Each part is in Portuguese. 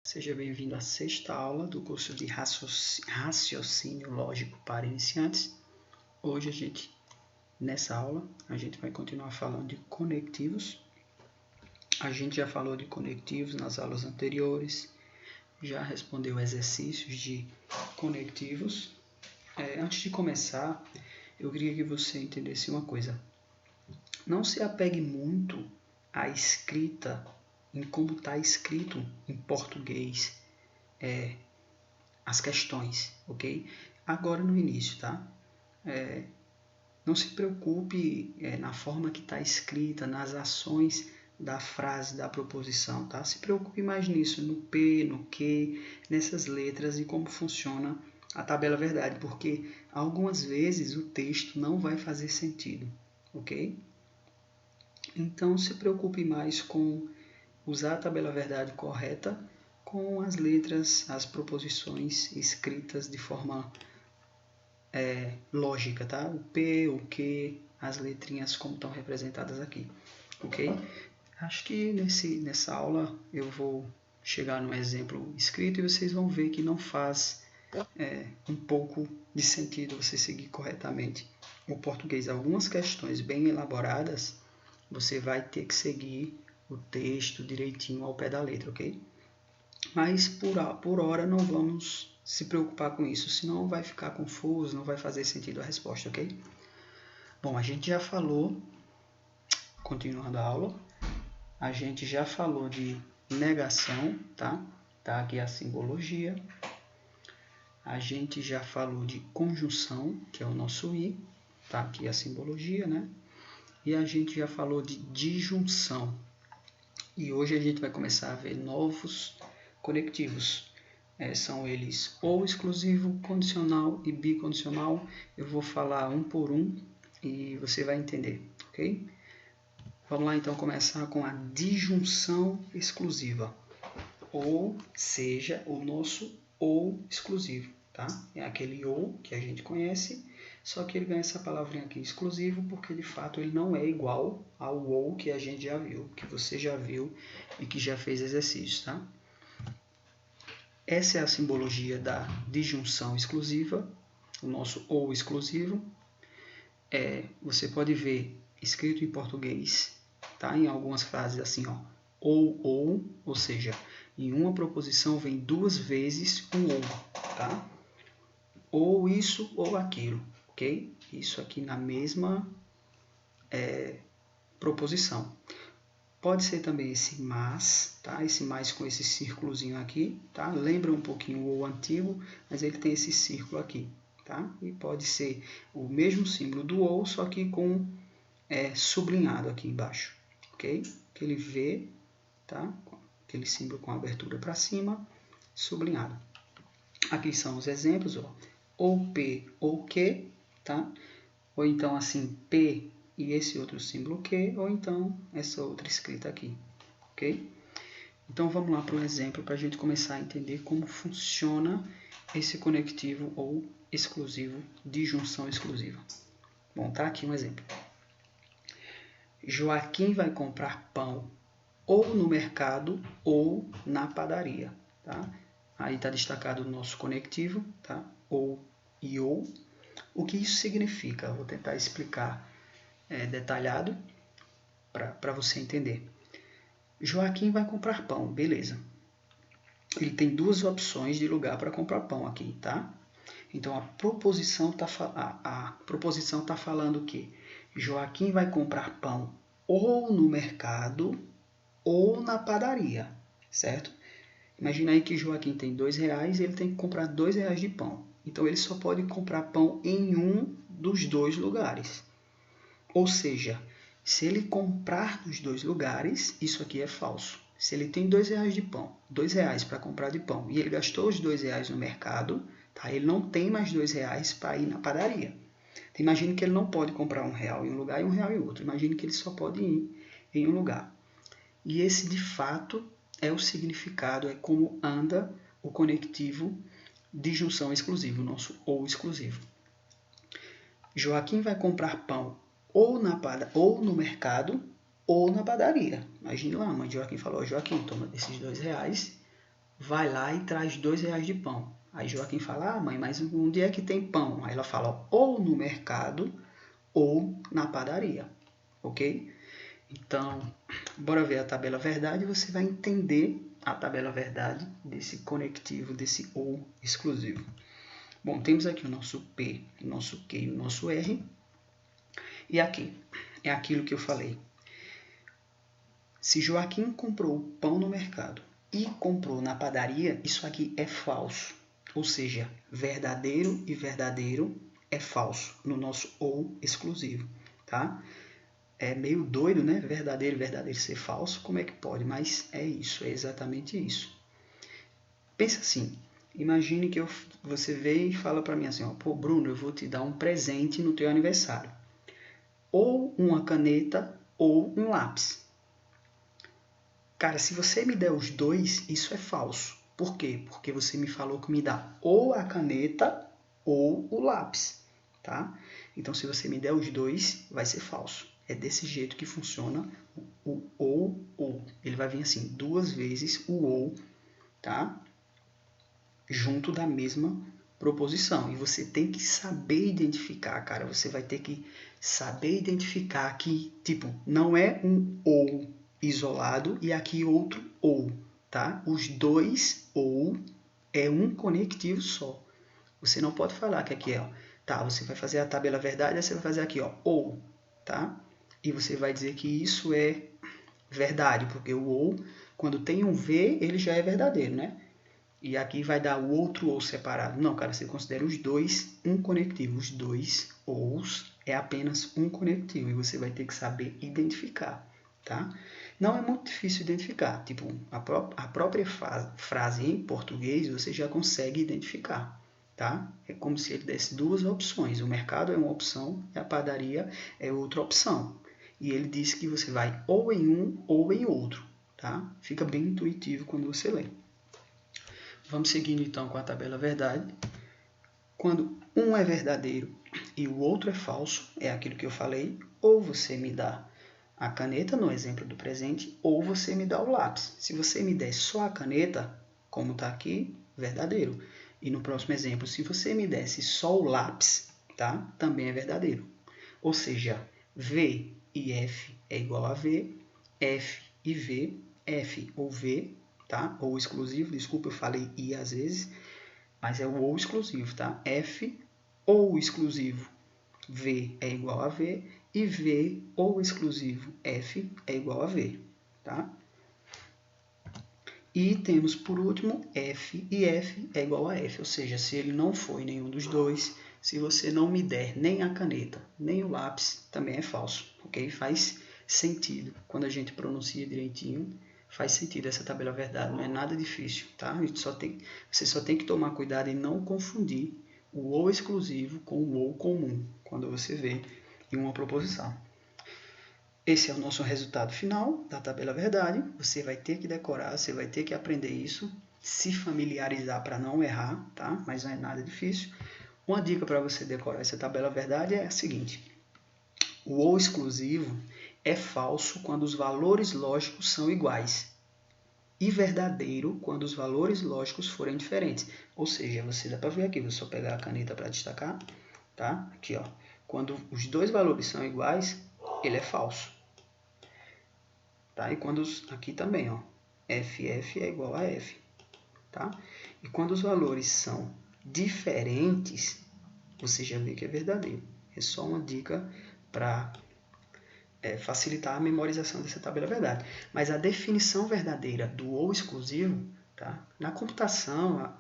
Seja bem-vindo à sexta aula do curso de Raciocínio Lógico para Iniciantes. Hoje, nessa aula, a gente vai continuar falando de conectivos. A gente já falou de conectivos nas aulas anteriores, já respondeu exercícios de conectivos. Antes de começar, eu queria que você entendesse uma coisa. Não se apegue muito à escrita, em como está escrito em português as questões, ok? Agora no início, tá? Não se preocupe na forma que está escrita, nas ações da frase, da proposição, tá? Se preocupe mais nisso, no P, no Q, nessas letras e como funciona a tabela verdade, porque algumas vezes o texto não vai fazer sentido, ok? Então se preocupe mais com usar a tabela verdade correta com as letras, as proposições escritas de forma lógica, tá? O P, o Q, as letrinhas como estão representadas aqui, ok? Acho que nessa aula eu vou chegar num exemplo escrito e vocês vão ver que não faz um pouco de sentido você seguir corretamente o português. Algumas questões bem elaboradas, você vai ter que seguir o texto direitinho ao pé da letra, ok? Mas por hora não vamos se preocupar com isso, senão vai ficar confuso, não vai fazer sentido a resposta, ok? Bom, a gente já falou, continuando a aula, a gente já falou de negação, tá? Tá aqui a simbologia. A gente já falou de conjunção, que é o nosso I, tá aqui a simbologia, né? E a gente já falou de disjunção. E hoje a gente vai começar a ver novos conectivos. São eles ou exclusivo, condicional e bicondicional. Eu vou falar um por um e você vai entender, ok? Vamos lá então começar com a disjunção exclusiva. Ou seja, o nosso ou exclusivo, tá? É aquele ou que a gente conhece, só que ele ganha essa palavrinha aqui, exclusivo, porque de fato ele não é igual ao ou que a gente já viu, que você já viu e que já fez exercícios, tá? Essa é a simbologia da disjunção exclusiva, o nosso ou exclusivo. Você pode ver escrito em português, tá? Em algumas frases assim, ó, ou seja, em uma proposição vem duas vezes um ou, tá? Ou isso ou aquilo, ok? Isso aqui na mesma proposição. Pode ser também esse mas, tá? Esse mais com esse círculozinho aqui, tá? Lembra um pouquinho o ou antigo, mas ele tem esse círculo aqui, tá? E pode ser o mesmo símbolo do ou, só que com sublinhado aqui embaixo, ok? Aquele V, tá? Aquele símbolo com abertura para cima, sublinhado. Aqui são os exemplos, ó. Ou P ou Q, tá? Ou então assim, P e esse outro símbolo Q, ou então essa outra escrita aqui, ok? Então vamos lá para um exemplo para a gente começar a entender como funciona esse conectivo ou exclusivo, disjunção exclusiva. Bom, tá aqui um exemplo. Joaquim vai comprar pão ou no mercado ou na padaria, tá? Aí está destacado o nosso conectivo, tá? Ou e ou. O que isso significa? Eu vou tentar explicar detalhado para você entender. Joaquim vai comprar pão, beleza. Ele tem duas opções de lugar para comprar pão aqui, tá? Então a proposição tá falando que Joaquim vai comprar pão ou no mercado ou na padaria, certo? Imagina aí que Joaquim tem R$2 e ele tem que comprar R$2 de pão. Então ele só pode comprar pão em um dos dois lugares. Ou seja, se ele comprar nos dois lugares, isso aqui é falso. Se ele tem R$2 de pão, R$2 para comprar de pão, e ele gastou os R$2 no mercado, tá? Ele não tem mais R$2 para ir na padaria. Então, imagine que ele não pode comprar R$1 em um lugar e R$1 em outro. Imagine que ele só pode ir em um lugar. E esse, de fato, é o significado, é como anda o conectivo disjunção exclusivo, o nosso ou exclusivo. Joaquim vai comprar pão ou no mercado ou na padaria. Imagine lá, a mãe de Joaquim falou, Joaquim, toma esses R$2 vai lá e traz R$2 de pão. Aí Joaquim fala, mãe, mas onde é que tem pão? Aí ela fala, ou no mercado ou na padaria, ok? Então, bora ver a tabela verdade e você vai entender a tabela verdade desse conectivo, desse ou exclusivo. Bom, temos aqui o nosso P, o nosso Q e o nosso R. E aqui é aquilo que eu falei. Se Joaquim comprou pão no mercado e comprou na padaria, isso aqui é falso. Ou seja, verdadeiro e verdadeiro é falso no nosso ou exclusivo, tá? É meio doido, né? Verdadeiro e verdadeiro ser falso, como é que pode? Mas é isso, é exatamente isso. Pensa assim, imagine que você veio e fala para mim assim, ó, pô, Bruno, eu vou te dar um presente no teu aniversário. Ou uma caneta ou um lápis. Cara, se você me der os dois, isso é falso. Por quê? Porque você me falou que me dá ou a caneta ou o lápis, tá? Então, se você me der os dois, vai ser falso. É desse jeito que funciona o ou. Ele vai vir assim, 2 vezes o ou, tá? Junto da mesma proposição. E você tem que saber identificar, cara. Você vai ter que saber identificar que, tipo, não é um ou isolado e aqui outro ou, tá? Os dois ou é um conectivo só. Você não pode falar que aqui é, ó, tá, você vai fazer a tabela verdade, aí você vai fazer aqui, ó, ou, tá? E você vai dizer que isso é verdade, porque o ou, quando tem um V, ele já é verdadeiro, né? E aqui vai dar o outro ou separado. Não, cara, você considera os dois um conectivo. Os dois ous é apenas um conectivo e você vai ter que saber identificar, tá? Não é muito difícil identificar. Tipo, a própria frase em português você já consegue identificar, tá? É como se ele desse duas opções. O mercado é uma opção e a padaria é outra opção. E ele diz que você vai ou em um ou em outro, tá? Fica bem intuitivo quando você lê. Vamos seguindo então com a tabela verdade. Quando um é verdadeiro e o outro é falso, é aquilo que eu falei, ou você me dá a caneta, no exemplo do presente, ou você me dá o lápis. Se você me der só a caneta, como está aqui, verdadeiro. E no próximo exemplo, se você me desse só o lápis, tá? Também é verdadeiro. Ou seja, V e F é igual a V, F e V, F ou V, tá? Ou exclusivo, desculpa, eu falei I às vezes, mas é o ou exclusivo, tá? F ou exclusivo V é igual a V e V ou exclusivo F é igual a V, tá? E temos por último F e F é igual a F, ou seja, se ele não for nenhum dos dois, se você não me der nem a caneta, nem o lápis, também é falso, ok? Faz sentido quando a gente pronuncia direitinho. Faz sentido essa tabela verdade, não é nada difícil, tá? Você só tem que tomar cuidado em não confundir o ou exclusivo com o ou comum, quando você vê em uma proposição. Esse é o nosso resultado final da tabela verdade. Você vai ter que decorar, você vai ter que aprender isso, se familiarizar para não errar, tá? Mas não é nada difícil. Uma dica para você decorar essa tabela verdade é a seguinte: o ou exclusivo é falso quando os valores lógicos são iguais e verdadeiro quando os valores lógicos forem diferentes. Ou seja, você dá para ver aqui, vou só pegar a caneta para destacar, tá? Aqui, ó. Quando os dois valores são iguais, ele é falso. Tá? E quando aqui também, ó, FF é igual a F, tá? E quando os valores são diferentes, você já vê que é verdadeiro. É só uma dica para facilitar a memorização dessa tabela verdade. Mas a definição verdadeira do ou exclusivo, tá? Na computação,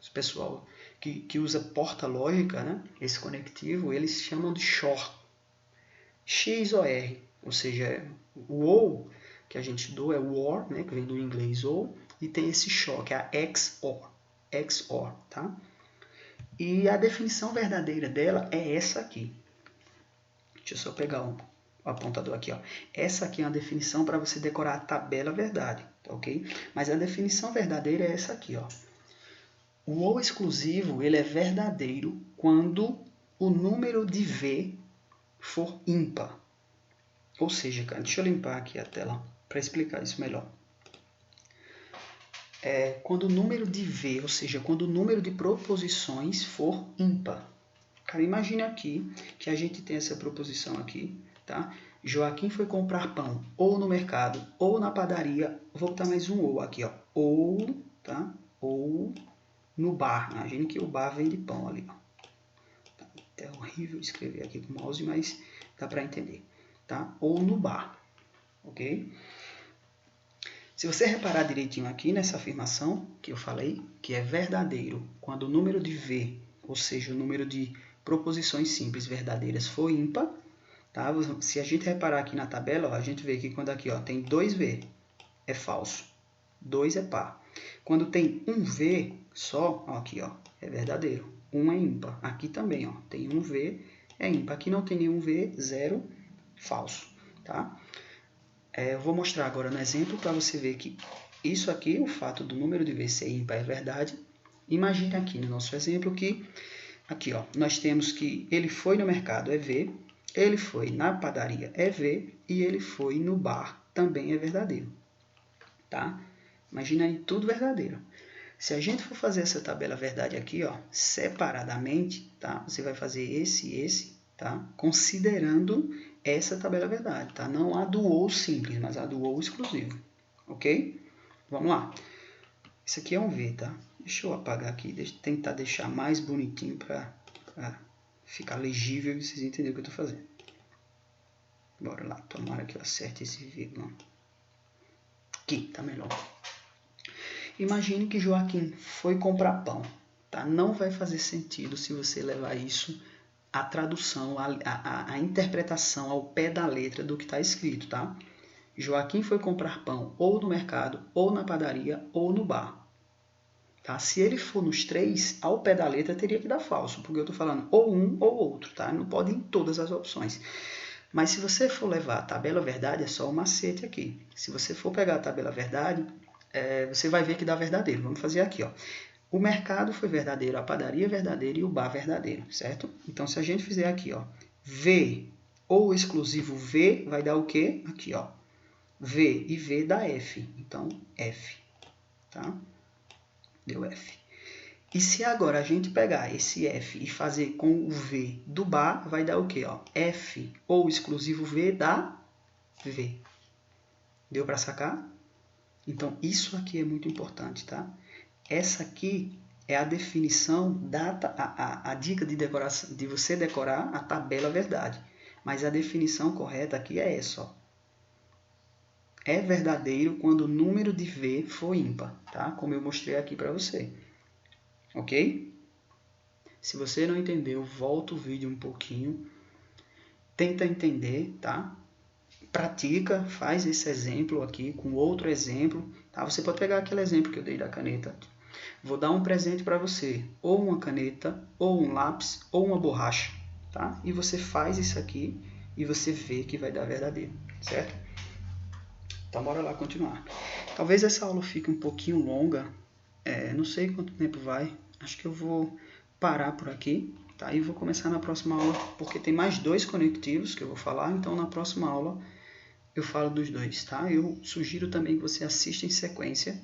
o pessoal que usa porta lógica, né? Esse conectivo, eles chamam de XOR. X ou R, ou seja, o ou que a gente doa é o OR, né? Que vem do inglês ou, e tem esse XOR, que é a XOR. XOR, tá? E a definição verdadeira dela é essa aqui. Deixa eu só pegar o apontador aqui, ó. Essa aqui é uma definição para você decorar a tabela verdade, tá ok? Mas a definição verdadeira é essa aqui, ó. O ou exclusivo, ele é verdadeiro quando o número de V for ímpar. Ou seja, cara, deixa eu limpar aqui a tela para explicar isso melhor. quando o número de V, ou seja, quando o número de proposições for ímpar. Cara, imagine aqui que a gente tem essa proposição aqui, tá? Joaquim foi comprar pão ou no mercado ou na padaria. Vou botar mais um ou aqui, ó. Ou, tá? Ou no bar. Imagine que o bar vende pão ali, ó. Tá? É horrível escrever aqui com o mouse, mas dá para entender, tá? Ou no bar, ok? Se você reparar direitinho aqui nessa afirmação que eu falei, que é verdadeiro quando o número de V, ou seja, o número de proposições simples verdadeiras for ímpar, tá? Se a gente reparar aqui na tabela, ó, a gente vê que quando aqui ó, tem 2V, é falso. 2 é par. Quando tem um V só, ó, aqui ó, é verdadeiro. 1 é ímpar. Aqui também, ó, tem um V, é ímpar. Aqui não tem nenhum V, 0, falso. Tá? Eu vou mostrar agora no exemplo para você ver que isso aqui, o fato do número de V ser ímpar é verdade. Imagine aqui no nosso exemplo que aqui ó, nós temos que ele foi no mercado, é V, ele foi na padaria, é V, e ele foi no bar, também é verdadeiro. Tá? Imagina aí, tudo verdadeiro. Se a gente for fazer essa tabela verdade aqui, ó, separadamente, tá? Você vai fazer esse e esse, tá? Considerando essa tabela verdade, tá? Não a do ou simples, mas a do ou exclusivo, ok? Vamos lá. Isso aqui é um V, tá? Deixa eu apagar aqui, tentar deixar mais bonitinho para ficar legível e vocês entenderem o que eu estou fazendo. Bora lá, tomara que eu acerte esse vírgula. Aqui, tá melhor. Imagine que Joaquim foi comprar pão. Tá? Não vai fazer sentido se você levar isso à tradução, à interpretação ao pé da letra do que está escrito. Tá? Joaquim foi comprar pão ou no mercado, ou na padaria, ou no bar. Tá? Se ele for nos três, ao pé da letra teria que dar falso, porque eu estou falando ou um ou outro. Tá? Não pode ir em todas as opções. Mas se você for levar a tabela verdade, é só o macete aqui. Se você for pegar a tabela verdade, você vai ver que dá verdadeiro. Vamos fazer aqui, ó. O mercado foi verdadeiro, a padaria é verdadeira e o bar verdadeiro, certo? Então, se a gente fizer aqui, ó, V ou exclusivo V, vai dar o quê? Aqui, ó, V e V dá F. Então, F, tá? Deu F. E se agora a gente pegar esse F e fazer com o V do bar, vai dar o quê? Ó? F ou exclusivo V dá V. Deu para sacar? Então, isso aqui é muito importante, tá? Essa aqui é a definição, a dica de decoração, de você decorar a tabela verdade. Mas a definição correta aqui é essa, ó. É verdadeiro quando o número de V for ímpar, tá? Como eu mostrei aqui para você. Ok? Se você não entendeu, volta o vídeo um pouquinho. Tenta entender, tá? Pratica, faz esse exemplo aqui com outro exemplo. Tá? Você pode pegar aquele exemplo que eu dei da caneta. Vou dar um presente para você, ou uma caneta, ou um lápis, ou uma borracha. Tá? E você faz isso aqui e você vê que vai dar verdadeiro, certo? Então, bora lá continuar. Talvez essa aula fique um pouquinho longa, não sei quanto tempo vai. Acho que eu vou parar por aqui, tá? E vou começar na próxima aula, porque tem mais 2 conectivos que eu vou falar, então na próxima aula eu falo dos 2, tá? Eu sugiro também que você assista em sequência,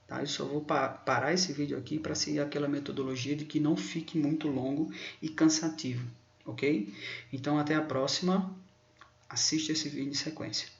tá? Eu só vou parar esse vídeo aqui para seguir aquela metodologia de que não fique muito longo e cansativo, ok? Então até a próxima, assista esse vídeo em sequência.